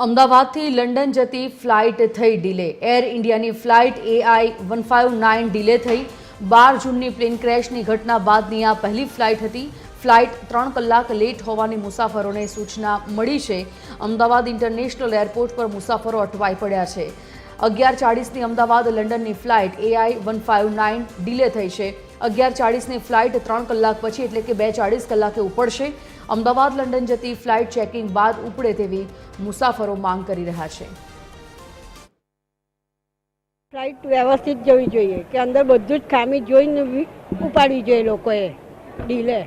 અમદાવાદથી લંડન જતી ફ્લાઇટ થઈ ડીલે। એર ઇન્ડિયાની ફ્લાઇટ AI-159 ડીલે થઈ। 12 જૂનની પ્લેન ક્રેશની ઘટના બાદની આ પહેલી ફ્લાઇટ હતી। ફ્લાઇટ 3 કલાક લેટ હોવાની મુસાફરોને સૂચના મળી છે। અમદાવાદ ઇન્ટરનેશનલ એરપોર્ટ પર મુસાફરો અટવાઈ પડ્યા છે। 11:40ની અમદાવાદ લંડનની ફ્લાઇટ AI-159 ડીલે થઈ છે। 11:40ની ફ્લાઇટ 3 કલાક પછી એટલે કે 2:40 કલાકે ઉપડશે। અમદાવાદ લંડન જતી ફ્લાઇટ ચેકિંગ બાદ ઉપડે તેવી મુસાફરો માંગ કરી રહ્યા છે। ફ્લાઇટ વ્યવસ્થિત જવી જોઈએ કે અંદર બધું જ ખામી જોઈને ઉપાડવી જોઈએ લોકોએ ડીલે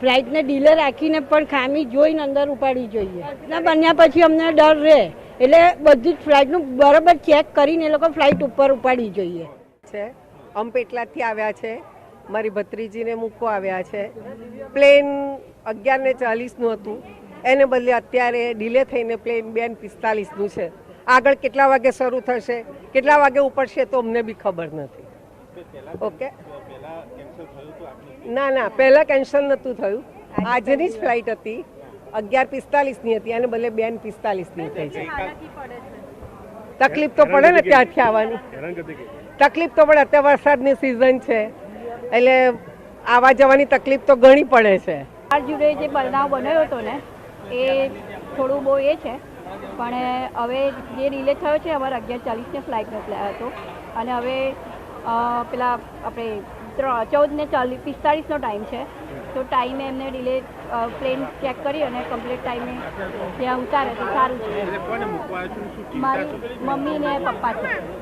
ફ્લાઇટને ડીલે રાખીને પણ ખામી જોઈને અંદર ઉપાડવી જોઈએ। ના બન્યા પછી અમને ડર રહે એટલે બધી જ ફ્લાઇટનું બરાબર ચેક કરીને એ લોકો ફ્લાઇટ ઉપર ઉપાડવી જોઈએ છે। અમપેટલાથી આવ્યા છે, મારી ભત્રીજીને મૂકવા આવ્યા છે। પ્લેન 11:40નું હતું, એને બદલે અત્યારે ડીલે થઈને પ્લેન 2:45નું છે। આગળ કેટલા વાગે શરૂ થશે, કેટલા વાગે ઉપડશે તો અમને બી ખબર નથી। ઓકે, ના પહેલાં કેન્સલ નહોતું થયું, આજની જ ફ્લાઇટ હતી, 11:45ની હતી, અને બદલે 2:45ની થઈ છે। તકલીફ તો પડે ને ત્યાંથી આવવાની, તકલીફ તો પડે। અત્યારે વરસાદની સિઝન છે એટલે આવવા જવાની તકલીફ તો ઘણી પડે છે। આ જોડે જે બનાવ બન્યો હતો ને એ થોડું બહુ એ છે, પણ હવે જે ડીલે થયો છે અમારે 11:40ની ફ્લાઇટનો હતો, અને હવે પેલા આપણે 14:45નો ટાઈમ છે, તો ટાઈમે એમને ડીલે પ્લેન ચેક કરી અને કમ્પ્લીટ ટાઈમે ત્યાં ઉતારે તો સારું છે। મારી મમ્મી ને પપ્પા છે।